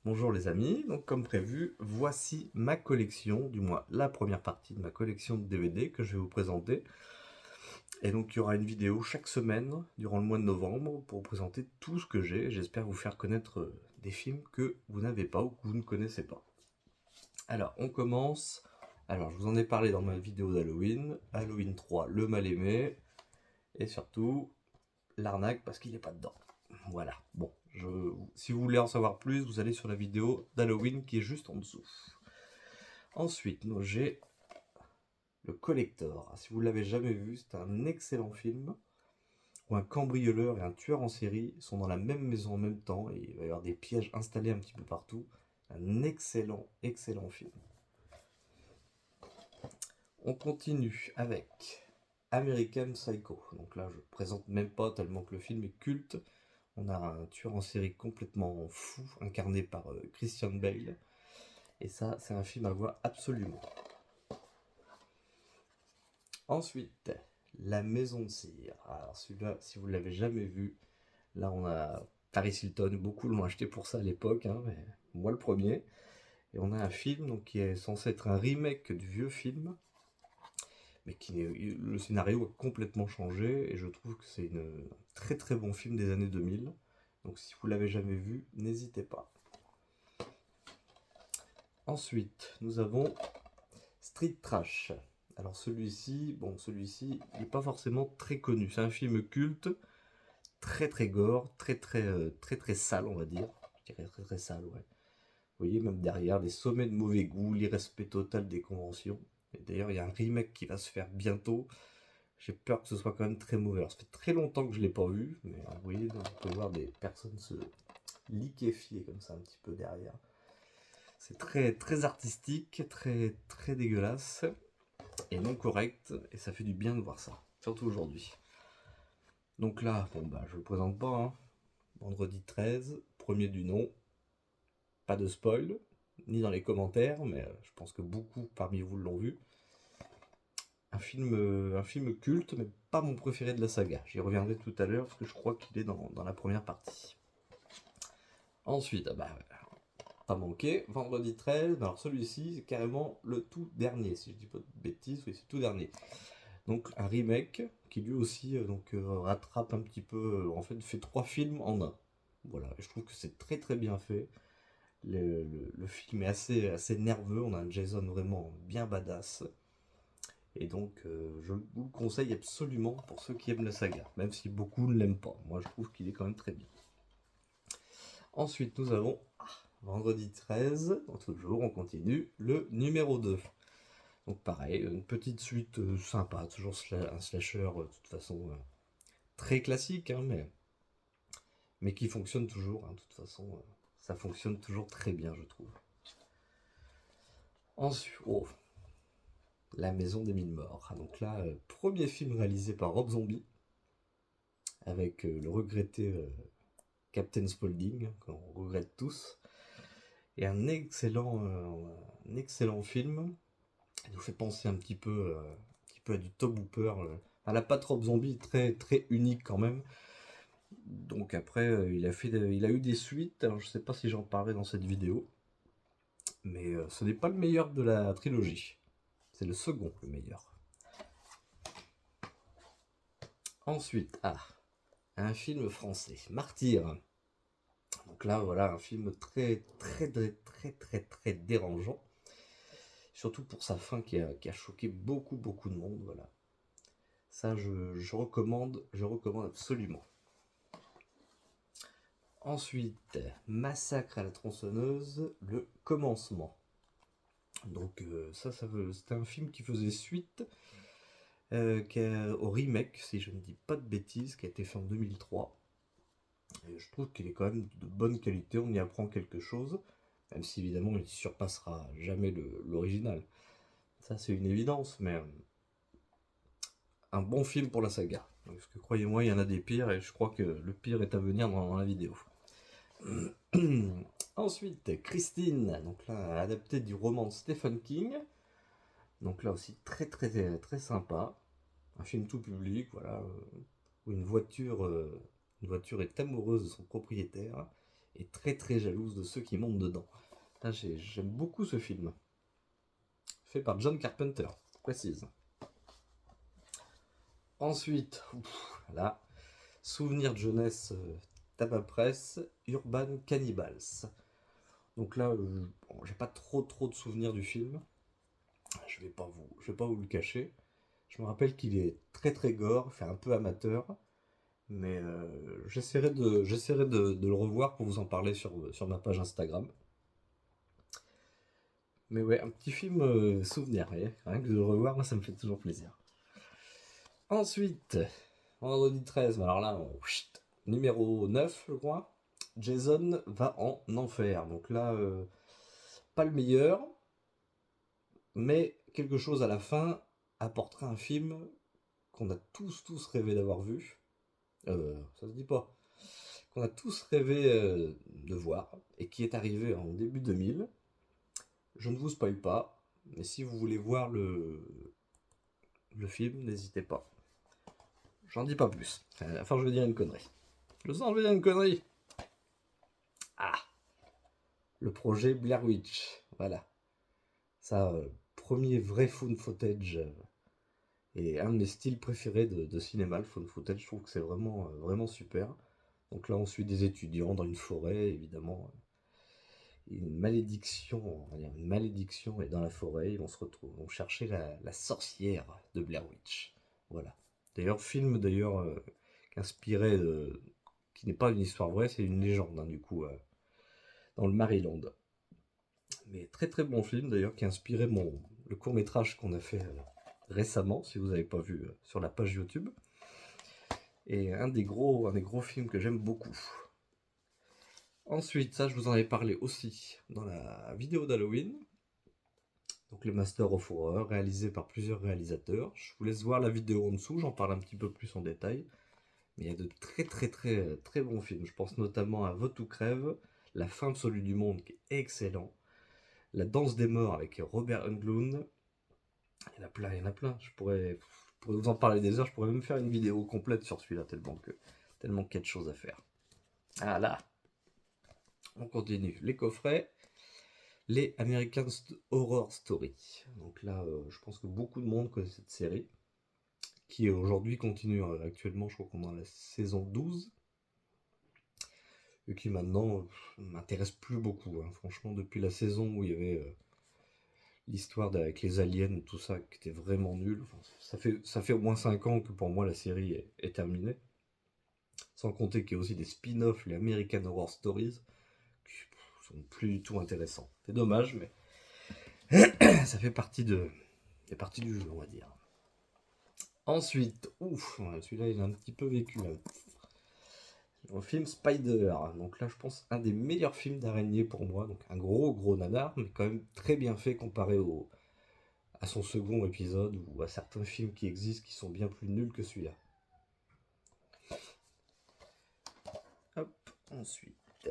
Bonjour les amis, donc comme prévu, voici ma collection, du moins la première partie de ma collection de DVD que je vais vous présenter. Et donc il y aura une vidéo chaque semaine durant le mois de novembre pour vous présenter tout ce que j'ai. J'espère vous faire connaître des films que vous n'avez pas ou que vous ne connaissez pas. Alors on commence. Alors je vous en ai parlé dans ma vidéo d'Halloween, Halloween 3, le mal aimé, et surtout l'arnaque parce qu'il n'est pas dedans. Voilà, bon, si vous voulez en savoir plus, vous allez sur la vidéo d'Halloween qui est juste en dessous. Ensuite, j'ai le Collector. Si vous ne l'avez jamais vu, c'est un excellent film où un cambrioleur et un tueur en série sont dans la même maison en même temps et il va y avoir des pièges installés un petit peu partout. Un excellent, excellent film. On continue avec American Psycho. Donc là, je ne présente même pas tellement que le film est culte. On a un tueur en série complètement fou, incarné par Christian Bale. Et ça, c'est un film à voir absolument. Ensuite, La Maison de Cire. Alors celui-là, si vous ne l'avez jamais vu, là on a Paris Hilton, beaucoup l'ont acheté pour ça à l'époque, hein, mais moi le premier. Et on a un film donc, qui est censé être un remake du vieux film, mais le scénario a complètement changé, et je trouve que c'est un très très bon film des années 2000. Donc si vous l'avez jamais vu, n'hésitez pas. Ensuite, nous avons Street Trash. Alors celui-ci, il n'est pas forcément très connu. C'est un film culte, très très gore, très très sale, on va dire. Je dirais très très sale, ouais. Vous voyez, même derrière, les sommets de mauvais goût, l'irrespect total des conventions. Et d'ailleurs, il y a un remake qui va se faire bientôt. J'ai peur que ce soit quand même très mauvais. Alors, ça fait très longtemps que je ne l'ai pas vu, mais vous voyez, on peut voir des personnes se liquéfier comme ça un petit peu derrière. C'est très très artistique, très très dégueulasse et non correct, et ça fait du bien de voir ça, surtout aujourd'hui. Donc là, bon bah je le présente pas, hein. Vendredi 13, premier du nom, pas de spoil, ni dans les commentaires, mais je pense que beaucoup parmi vous l'ont vu. Un film culte, mais pas mon préféré de la saga. J'y reviendrai tout à l'heure, parce que je crois qu'il est dans la première partie. Ensuite, pas manqué, vendredi 13, alors celui-ci, c'est carrément le tout dernier, si je dis pas de bêtises, oui, c'est le tout dernier. Donc un remake qui lui aussi rattrape un petit peu, en fait fait 3 films en un. Voilà, et je trouve que c'est très très bien fait. Le film est assez nerveux, on a un Jason vraiment bien badass. Et donc je vous le conseille absolument pour ceux qui aiment la saga, même si beaucoup ne l'aiment pas. Moi je trouve qu'il est quand même très bien. Ensuite nous avons vendredi 13, toujours on continue, le numéro 2. Donc pareil, une petite suite sympa, toujours un slasher de toute façon très classique, hein, mais qui fonctionne toujours. Hein, de toute façon, ça fonctionne toujours très bien, je trouve. Ensuite, La Maison des Mille Morts. Donc là, premier film réalisé par Rob Zombie, avec le regretté Captain Spaulding, qu'on regrette tous. Et un excellent film. Il nous fait penser un petit peu à du Tobe Hooper. À la patte Rob Zombie, très, très unique quand même. Donc après, il a eu des suites. Alors je sais pas si j'en parlerai dans cette vidéo, mais ce n'est pas le meilleur de la trilogie. C'est le second le meilleur. Ensuite, un film français, Martyr. Donc là, voilà, un film très très très très très très dérangeant. Surtout pour sa fin qui a choqué beaucoup beaucoup de monde. Voilà. Ça, je recommande absolument. Ensuite, Massacre à la tronçonneuse, le commencement. Donc c'était un film qui faisait suite au remake, si je ne dis pas de bêtises, qui a été fait en 2003. Et je trouve qu'il est quand même de bonne qualité, on y apprend quelque chose, même si évidemment il ne surpassera jamais l'original. Ça c'est une évidence, mais un bon film pour la saga. Parce que croyez-moi, il y en a des pires, et je crois que le pire est à venir dans la vidéo. Ensuite, Christine, donc là, adapté du roman de Stephen King. Donc là aussi, très très très sympa. Un film tout public, voilà, où une voiture est amoureuse de son propriétaire et très très jalouse de ceux qui montent dedans. Là, j'aime beaucoup ce film. Fait par John Carpenter, précise. Ensuite, là, souvenir de jeunesse, tabac presse, Urban Cannibals. Donc là, bon, j'ai pas trop de souvenirs du film. Je vais pas vous le cacher. Je me rappelle qu'il est très très gore, fait un peu amateur, mais j'essaierai de le revoir pour vous en parler sur ma page Instagram. Mais ouais, un petit film souvenir, rien que de le revoir, moi ça me fait toujours plaisir. Ensuite, vendredi 13, alors là, numéro 9, je crois. Jason va en enfer. Donc là, pas le meilleur, mais quelque chose à la fin apportera un film qu'on a tous rêvé d'avoir vu. Ça se dit pas. Qu'on a tous rêvé de voir et qui est arrivé en début 2000. Je ne vous spoil pas, mais si vous voulez voir le film, n'hésitez pas. J'en dis pas plus. Enfin, je vais dire une connerie. Je sens, je vais dire une connerie. Ah, le projet Blair Witch. Voilà. Ça, premier vrai found footage et un de mes styles préférés de cinéma, le found footage. Je trouve que c'est vraiment super. Donc là, on suit des étudiants dans une forêt, évidemment. Une malédiction, on va dire une malédiction est dans la forêt. Ils vont chercher la sorcière de Blair Witch. Voilà. D'ailleurs, film inspiré qui n'est pas une histoire vraie, c'est une légende, hein, du coup, dans le Maryland. Mais très très bon film d'ailleurs, qui a inspiré le court métrage qu'on a fait récemment, si vous n'avez pas vu sur la page YouTube. Et un des gros films que j'aime beaucoup. Ensuite, ça je vous en avais parlé aussi dans la vidéo d'Halloween. Donc le Master of Horror, réalisé par plusieurs réalisateurs. Je vous laisse voir la vidéo en dessous, j'en parle un petit peu plus en détail. Mais il y a de très bons films. Je pense notamment à Vote ou Crève, La fin absolue du monde, qui est excellent. La danse des morts avec Robert Englund. Il y en a plein, il y en a plein. Je pourrais vous en parler des heures, je pourrais même faire une vidéo complète sur celui-là, tellement qu'il y a de choses à faire. Ah là, on continue. Les coffrets, les American Horror Story. Donc là, je pense que beaucoup de monde connaît cette série, qui aujourd'hui continue actuellement, je crois qu'on est dans la saison 12, et qui maintenant m'intéresse plus beaucoup. Hein. Franchement, depuis la saison où il y avait l'histoire avec les aliens, tout ça, qui était vraiment nul. Enfin, ça fait au moins 5 ans que pour moi la série est terminée. Sans compter qu'il y a aussi des spin-offs, les American Horror Stories, qui sont plus du tout intéressants. C'est dommage, mais ça fait partie du jeu, on va dire. Ensuite, celui-là il a un petit peu vécu. Là. Le film Spider, donc là je pense un des meilleurs films d'araignée pour moi, donc un gros nanar, mais quand même très bien fait comparé à son second épisode ou à certains films qui existent qui sont bien plus nuls que celui-là. Hop, ensuite,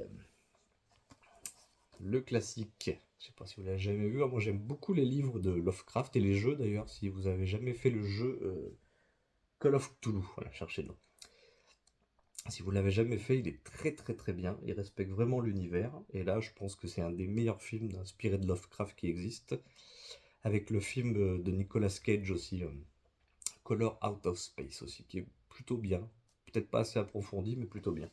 le classique. Je sais pas si vous l'avez jamais vu. Moi j'aime beaucoup les livres de Lovecraft et les jeux d'ailleurs. Si vous avez jamais fait le jeu Call of Cthulhu, voilà, cherchez-le. Si vous l'avez jamais fait, il est très bien. Il respecte vraiment l'univers. Et là, je pense que c'est un des meilleurs films inspirés de Lovecraft qui existe. Avec le film de Nicolas Cage aussi, Color Out of Space aussi, qui est plutôt bien. Peut-être pas assez approfondi, mais plutôt bien.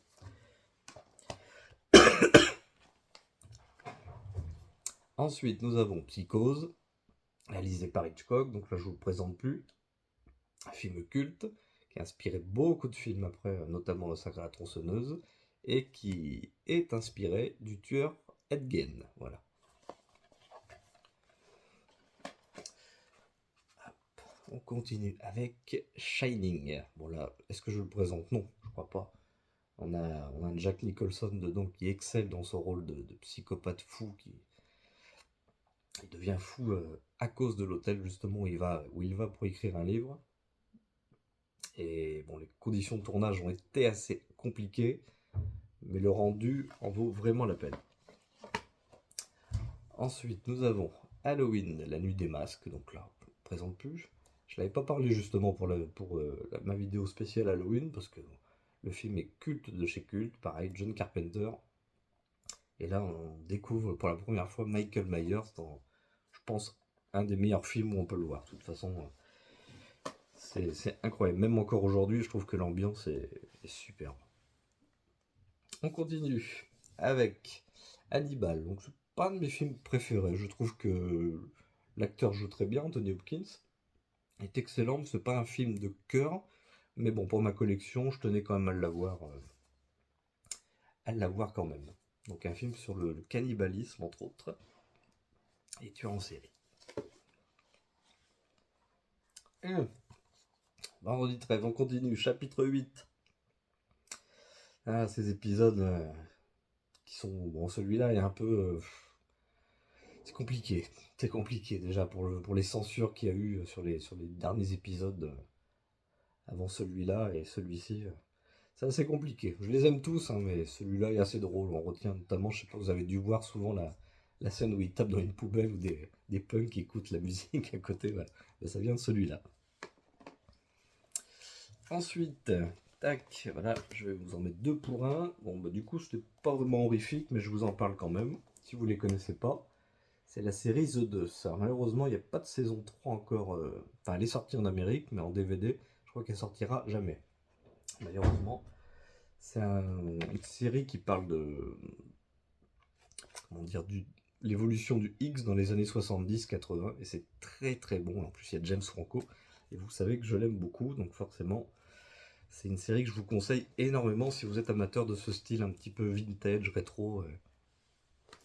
Ensuite, nous avons Psychose, réalisé par Hitchcock, donc là je vous le présente plus. Un film culte qui a inspiré beaucoup de films après, notamment Le Sacre à la tronçonneuse, et qui est inspiré du tueur Ed Gein. Voilà. Hop, on continue avec Shining. Bon là, est-ce que je le présente? Non, je crois pas. On a un Jack Nicholson dedans qui excelle dans son rôle de psychopathe fou il devient fou à cause de l'hôtel justement où il va pour écrire un livre. Et bon, les conditions de tournage ont été assez compliquées, mais le rendu en vaut vraiment la peine. Ensuite, nous avons Halloween, la nuit des masques. Donc là, on ne présente plus. Je l'avais pas parlé justement pour ma vidéo spéciale Halloween, parce que le film est culte de chez culte. Pareil, John Carpenter. Et là, on découvre pour la première fois Michael Myers dans, je pense, un des meilleurs films où on peut le voir. De toute façon, c'est incroyable. Même encore aujourd'hui, je trouve que l'ambiance est superbe. On continue avec Hannibal. Donc, c'est pas un de mes films préférés. Je trouve que l'acteur joue très bien, Anthony Hopkins. Est excellent, mais c'est pas un film de cœur. Mais bon, pour ma collection, je tenais quand même à l'avoir quand même. Donc un film sur le cannibalisme, entre autres, et tueur en série. Vendredi 13, on continue, chapitre 8. Ah, ces épisodes qui sont... Bon, celui-là est un peu... c'est compliqué. C'est compliqué déjà pour les censures qu'il y a eu sur les derniers épisodes avant celui-là et celui-ci. C'est assez compliqué. Je les aime tous, hein, mais celui-là est assez drôle. On retient notamment, je sais pas, vous avez dû voir souvent la scène où il tape dans une poubelle ou des punks qui écoutent la musique à côté. Voilà. Ben, ça vient de celui-là. Ensuite, tac, voilà, je vais vous en mettre deux pour un. Bon, bah, du coup, c'était pas vraiment horrifique, mais je vous en parle quand même. Si vous les connaissez pas, c'est la série The Deuce. Alors, malheureusement, il n'y a pas de saison 3 encore. Enfin, elle est sortie en Amérique, mais en DVD, je crois qu'elle sortira jamais. Malheureusement. C'est une série qui parle de, comment dire, l'évolution du X dans les années 70-80, et c'est très très bon. En plus, il y a James Franco, et vous savez que je l'aime beaucoup, donc forcément, c'est une série que je vous conseille énormément si vous êtes amateur de ce style un petit peu vintage, rétro,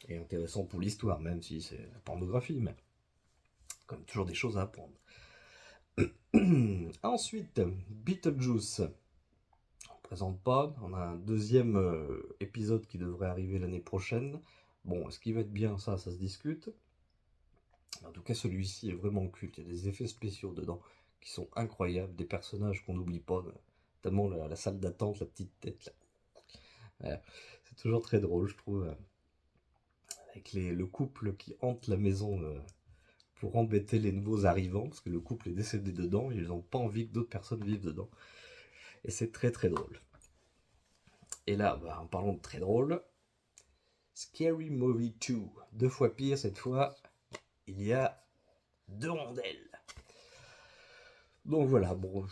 et intéressant pour l'histoire, même si c'est la pornographie, mais comme toujours des choses à apprendre. Ensuite, Beetlejuice. On ne présente pas, on a un deuxième épisode qui devrait arriver l'année prochaine. Bon, est-ce qu'il va être bien, ça se discute. En tout cas, celui-ci est vraiment culte. Il y a des effets spéciaux dedans qui sont incroyables, des personnages qu'on n'oublie pas, notamment la salle d'attente, la petite tête là. Voilà. C'est toujours très drôle, je trouve, avec le couple qui hante la maison pour embêter les nouveaux arrivants, parce que le couple est décédé dedans, et ils n'ont pas envie que d'autres personnes vivent dedans. Et c'est très très drôle. Et là, bah, en parlant de très drôle, Scary Movie 2, deux fois pire cette fois, il y a deux rondelles. Donc voilà, bon,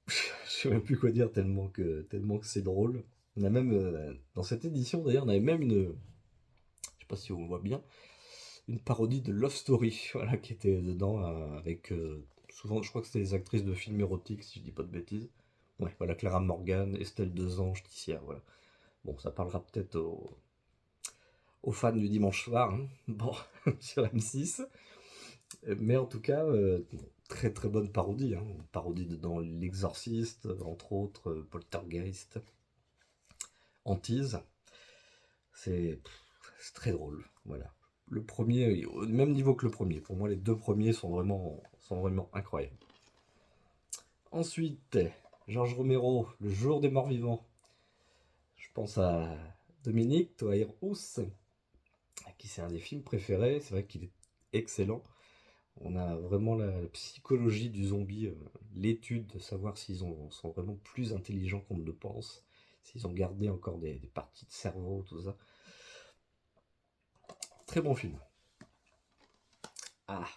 je sais même plus quoi dire tellement que c'est drôle. On a même, dans cette édition d'ailleurs, on avait même une, je sais pas si on voit bien, une parodie de Love Story, voilà, qui était dedans, avec, souvent, je crois que c'était des actrices de films érotiques, si je dis pas de bêtises. Ouais, voilà, Clara Morgan, Estelle Desange, Ticia, voilà. Bon, ça parlera peut-être aux fans du dimanche soir, hein. Bon, sur M6. Mais en tout cas, très très bonne parodie, hein. Une parodie dans L'Exorciste, entre autres, Poltergeist, Antise. C'est très drôle, voilà. Le premier, au même niveau que le premier. Pour moi, les deux premiers sont vraiment incroyables. Ensuite, Georges Romero, Le Jour des Morts Vivants. Je pense à Dominique Toair-Housse, qui c'est un des films préférés. C'est vrai qu'il est excellent. On a vraiment la psychologie du zombie, l'étude de savoir s'ils sont vraiment plus intelligents qu'on ne le pense, s'ils ont gardé encore des parties de cerveau, tout ça. Très bon film. Ah,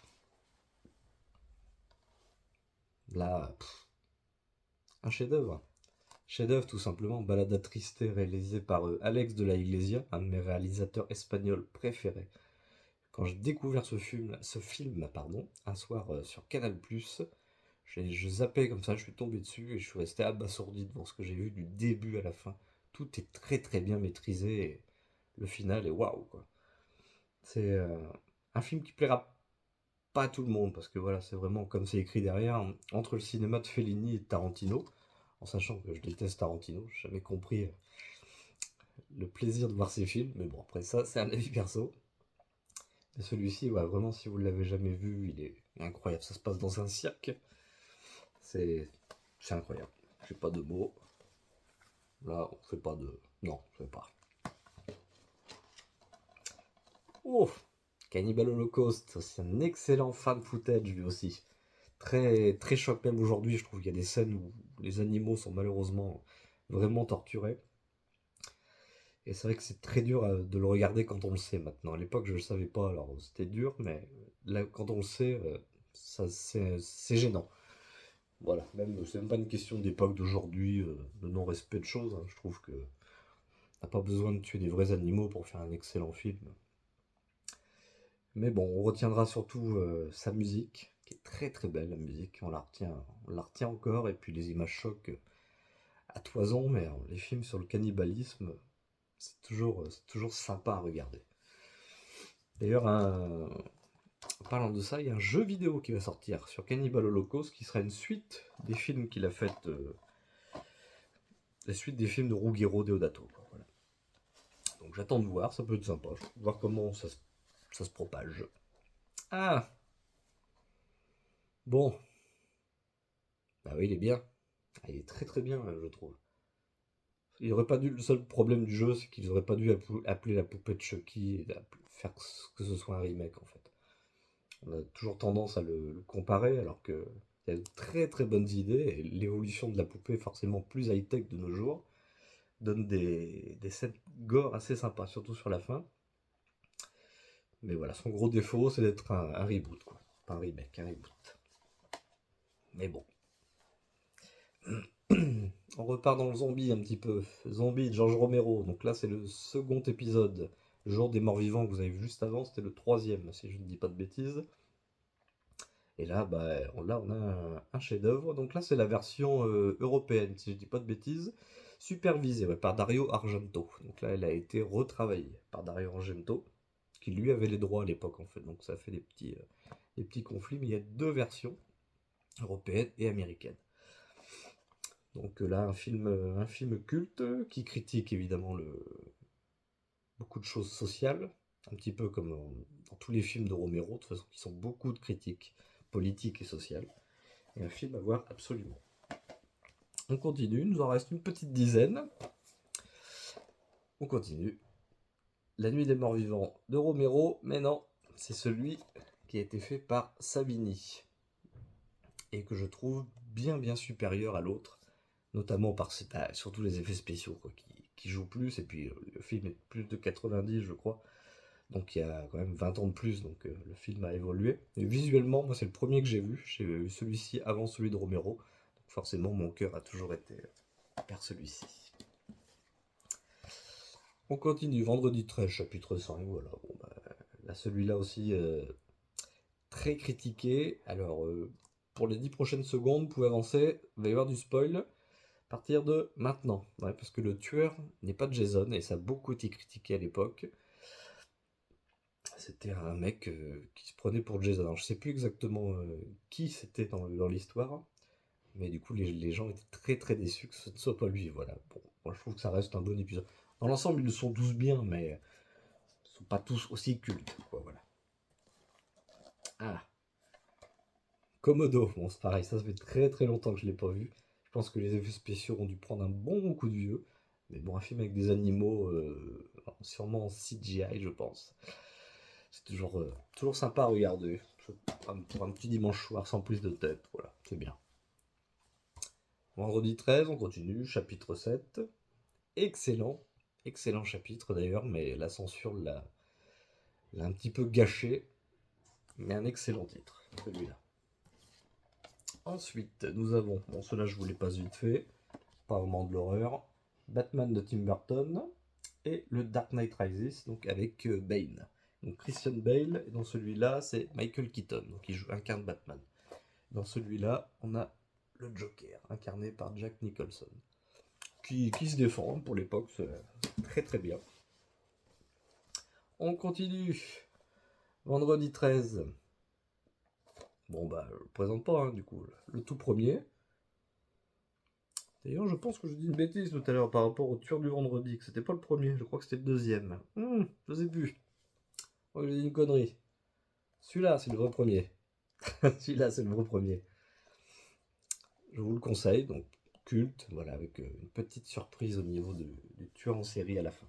là, un chef-d'œuvre. Chef-d'œuvre tout simplement, Balada Triste, réalisé par Alex de la Iglesia, un de mes réalisateurs espagnols préférés. Quand j'ai découvert ce film pardon, un soir sur Canal+, je zappais comme ça, je suis tombé dessus et je suis resté abasourdi devant ce que j'ai vu du début à la fin. Tout est très très bien maîtrisé et le final est waouh quoi. C'est un film qui plaira pas à tout le monde parce que voilà, c'est vraiment comme c'est écrit derrière, entre le cinéma de Fellini et de Tarantino, en sachant que je déteste Tarantino, j'ai jamais compris le plaisir de voir ces films, mais bon après ça c'est un avis perso. Et celui-ci, ouais, vraiment si vous ne l'avez jamais vu, il est incroyable. Ça se passe dans un cirque. C'est incroyable. J'ai pas de mots. Là, on fait pas de... Non, je sais pas. Oh, Cannibal Holocaust, c'est un excellent fan footage lui aussi. Très, très choc même aujourd'hui, je trouve qu'il y a des scènes où les animaux sont malheureusement vraiment torturés. Et c'est vrai que c'est très dur de le regarder quand on le sait maintenant. À l'époque, je ne le savais pas, alors c'était dur, mais là, quand on le sait, ça, c'est gênant. Voilà, même, c'est même pas une question d'époque d'aujourd'hui, de non-respect de choses, hein. Je trouve que n'a pas besoin de tuer des vrais animaux pour faire un excellent film. Mais bon, on retiendra surtout sa musique, qui est très très belle, la musique. On la retient encore, et puis les images choquent à toison, mais les films sur le cannibalisme, c'est toujours sympa à regarder. D'ailleurs, en parlant de ça, il y a un jeu vidéo qui va sortir sur Cannibal Holocaust, qui sera une suite des films qu'il a fait, la suite des films de Ruggero Deodato, quoi, voilà. Donc j'attends de voir, ça peut être sympa, voir comment ça se propage. Ah, bon, bah oui, il est bien. Ah, il est très très bien, je trouve. Il aurait pas dû. Le seul problème du jeu, c'est qu'ils auraient pas dû appeler la poupée de Chucky et faire que ce soit un remake en fait. On a toujours tendance à le comparer, alors que il y a de très très bonnes idées, et l'évolution de la poupée, forcément plus high-tech de nos jours, donne des scènes gore assez sympas, surtout sur la fin. Mais voilà, son gros défaut, c'est d'être un reboot, quoi. Pas un remake, un reboot. Mais bon. On repart dans le zombie un petit peu. Zombie de George Romero. Donc là, c'est le second épisode. Le jour des morts vivants que vous avez vu juste avant, c'était le troisième, si je ne dis pas de bêtises. Et là, bah, on a un chef-d'œuvre. Donc là, c'est la version européenne, si je ne dis pas de bêtises, supervisée, ouais, par Dario Argento. Donc là, elle a été retravaillée par Dario Argento, qui lui avait les droits à l'époque, en fait. Donc ça fait des petits conflits, mais il y a deux versions, européenne et américaine. Donc là, un film culte qui critique évidemment beaucoup de choses sociales, un petit peu comme dans tous les films de Romero, de toute façon, qui sont beaucoup de critiques politiques et sociales. Et un film à voir absolument. On continue, il nous en reste une petite dizaine. On continue. La nuit des morts vivants de Romero, mais non, c'est celui qui a été fait par Savini. Et que je trouve bien bien supérieur à l'autre, notamment par surtout les effets spéciaux, quoi, qui jouent plus, et puis le film est plus de 90 je crois, donc il y a quand même 20 ans de plus, donc le film a évolué. Et visuellement, moi c'est le premier que j'ai vu celui-ci avant celui de Romero, donc forcément mon cœur a toujours été vers celui-ci. On continue, Vendredi 13, chapitre 5, voilà, bon, bah, là celui-là aussi très critiqué, alors pour les 10 prochaines secondes, vous pouvez avancer, il va y avoir du spoil, à partir de maintenant, ouais, parce que le tueur n'est pas Jason, et ça a beaucoup été critiqué à l'époque. C'était un mec qui se prenait pour Jason. Alors, je sais plus exactement qui c'était dans l'histoire, mais du coup, les gens étaient très très déçus que ce ne soit pas lui. Voilà. Bon, moi, je trouve que ça reste un bon épisode. Dans l'ensemble, ils le sont tous bien, mais ils ne sont pas tous aussi cultes, quoi, voilà. Ah, Komodo. Bon, c'est pareil, ça fait très très longtemps que je l'ai pas vu. Je pense que les effets spéciaux ont dû prendre un bon coup de vieux. Mais bon, un film avec des animaux, sûrement en CGI, je pense. C'est toujours sympa à regarder. Pour un petit dimanche soir sans prise de tête. Voilà, c'est bien. Vendredi 13, on continue, chapitre 7. Excellent. Excellent chapitre d'ailleurs, mais la censure l'a un petit peu gâché. Mais un excellent titre, celui-là. Ensuite, nous avons, bon, cela je vous les passe vite fait, pas vraiment de l'horreur, Batman de Tim Burton et le Dark Knight Rises, donc avec Bane. Donc Christian Bale, et dans celui-là, c'est Michael Keaton, donc il incarne Batman. Dans celui-là, on a le Joker, incarné par Jack Nicholson, qui se défend pour l'époque, c'est très très bien. On continue. Vendredi 13. Bon bah, je le présente pas, hein, du coup, le tout premier. D'ailleurs, je pense que je dis une bêtise tout à l'heure par rapport au tueur du vendredi, que c'était pas le premier, je crois que c'était le deuxième. Je sais plus. Oh, j'ai dit une connerie. Celui-là, c'est le vrai premier. Celui-là, c'est le vrai premier. Je vous le conseille, donc culte, voilà, avec une petite surprise au niveau du tueur en série à la fin.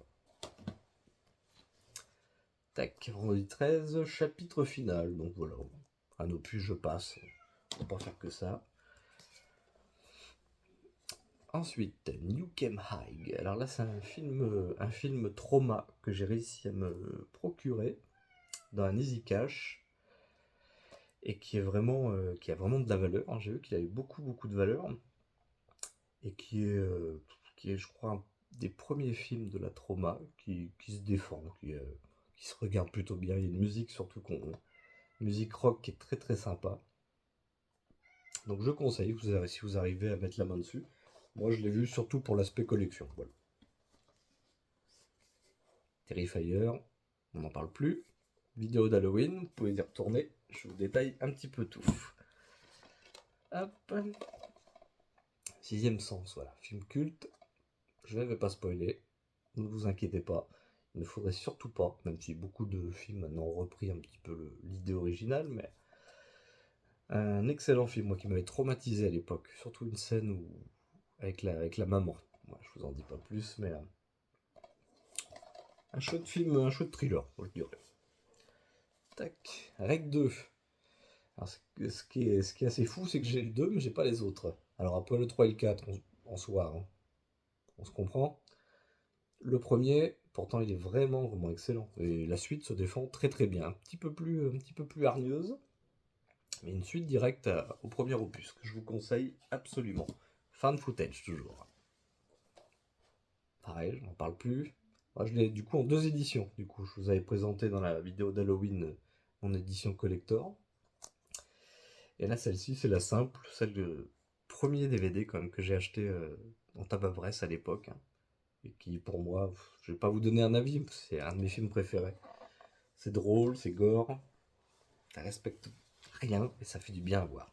Tac, vendredi 13, chapitre final, donc voilà, un opus, je passe, on va pas faire que ça. Ensuite, Nukem High. Alors là, c'est un film trauma que j'ai réussi à me procurer dans un Easy Cash et qui a vraiment de la valeur, hein. J'ai vu qu'il avait beaucoup de valeur et qui est, je crois, un des premiers films de la trauma qui se défend, qui se regarde plutôt bien. Il y a une musique surtout musique rock qui est très sympa. Donc je conseille, si vous arrivez à mettre la main dessus. Moi je l'ai vu surtout pour l'aspect collection. Voilà. Terrifier, on n'en parle plus. Vidéo d'Halloween, vous pouvez y retourner. Je vous détaille un petit peu tout. Hop. Sixième sens, voilà. Film culte. Je ne vais pas spoiler. Ne vous inquiétez pas. Il ne faudrait surtout pas, même si beaucoup de films maintenant ont repris un petit peu l'idée originale, mais un excellent film, moi qui m'avait traumatisé à l'époque. Surtout une scène avec la maman. Moi, je vous en dis pas plus, mais un chouette film, un chouette thriller, je dirais. Tac, Rec 2. Alors, ce qui est assez fou, c'est que j'ai le 2, mais j'ai pas les autres. Alors après le 3 et le 4, en soi, hein, on se comprend. Le premier, pourtant, il est vraiment excellent. Et la suite se défend très bien. Un petit peu plus hargneuse, mais une suite directe au premier opus, que je vous conseille absolument. Fan footage, toujours. Pareil, je n'en parle plus. Moi, je l'ai du coup en 2 éditions. Du coup, je vous avais présenté dans la vidéo d'Halloween mon édition collector. Et là, celle-ci, c'est la simple, celle de premier DVD quand même que j'ai acheté en tabac presse à l'époque, hein, et qui, pour moi, je vais pas vous donner un avis, c'est un de mes films préférés. C'est drôle, c'est gore, ça respecte rien et ça fait du bien à voir.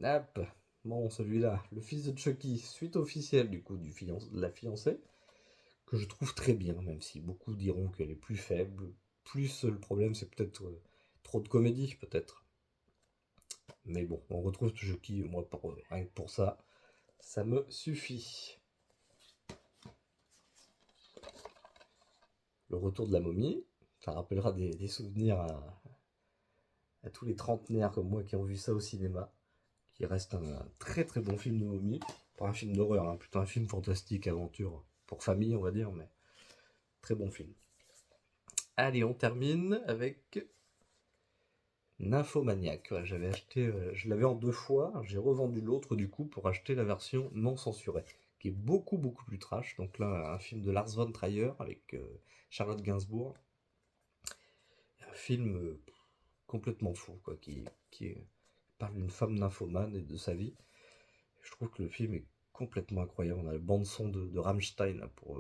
Hop, bon, celui-là, Le fils de Chucky, suite officielle du coup de la fiancée, que je trouve très bien, même si beaucoup diront qu'elle est plus faible. Plus le problème, c'est peut-être trop de comédie, peut-être. Mais bon, on retrouve Chucky, moi, rien que pour ça, ça me suffit. Le retour de la momie, ça rappellera des souvenirs à tous les trentenaires comme moi qui ont vu ça au cinéma, qui reste un très bon film de momie. Pas un film d'horreur, hein, plutôt un film fantastique, aventure, pour famille on va dire, mais très bon film. Allez, on termine avec Nymphomaniac. Ouais, j'avais acheté, je l'avais en 2 fois, j'ai revendu l'autre du coup pour acheter la version non censurée, qui est beaucoup plus trash. Donc là, un film de Lars von Trier avec Charlotte Gainsbourg. Un film complètement fou, quoi, qui parle d'une femme nymphomane et de sa vie. Je trouve que le film est complètement incroyable. On a la bande son de Rammstein là, pour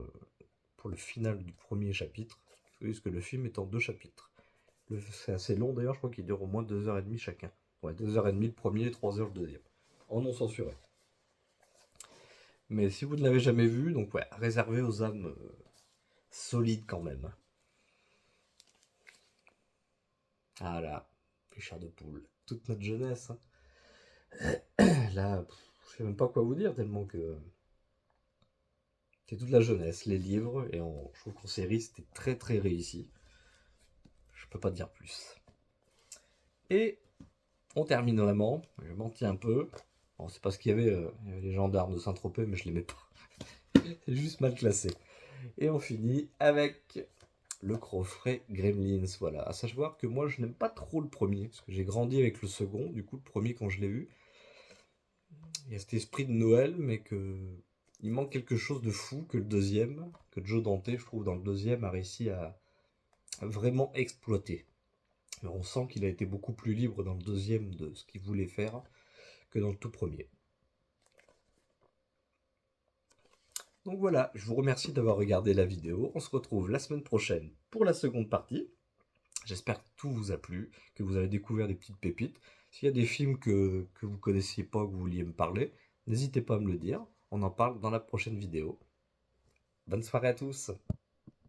le final du premier chapitre, puisque le film est en 2 chapitres. C'est assez long d'ailleurs, je crois qu'il dure au moins 2h30 chacun. Ouais, 2h30 le premier et 3h le deuxième. En non censuré. Mais si vous ne l'avez jamais vu, donc ouais, réservé aux âmes solides quand même. Ah là, Richard de Poule. Toute notre jeunesse. Hein. Là, je sais même pas quoi vous dire, tellement que c'est toute la jeunesse, les livres, et je trouve qu'en série c'était très réussi. Je peux pas dire plus. Et on termine vraiment, je mentis un peu. Bon, c'est parce qu'il y avait les gendarmes de Saint-Tropez, mais je l'aimais pas. C'est juste mal classé. Et on finit avec le coffret Gremlins. Voilà. À savoir que moi je n'aime pas trop le premier, parce que j'ai grandi avec le second, du coup le premier quand je l'ai vu, il y a cet esprit de Noël, mais il manque quelque chose de fou que le deuxième, que Joe Dante, je trouve, dans le deuxième, a réussi à vraiment exploiter. Mais on sent qu'il a été beaucoup plus libre dans le deuxième de ce qu'il voulait faire que dans le tout premier. Donc voilà, je vous remercie d'avoir regardé la vidéo. On se retrouve la semaine prochaine pour la seconde partie. J'espère que tout vous a plu, que vous avez découvert des petites pépites. S'il y a des films que vous ne connaissiez pas, que vous vouliez me parler, n'hésitez pas à me le dire. On en parle dans la prochaine vidéo. Bonne soirée à tous!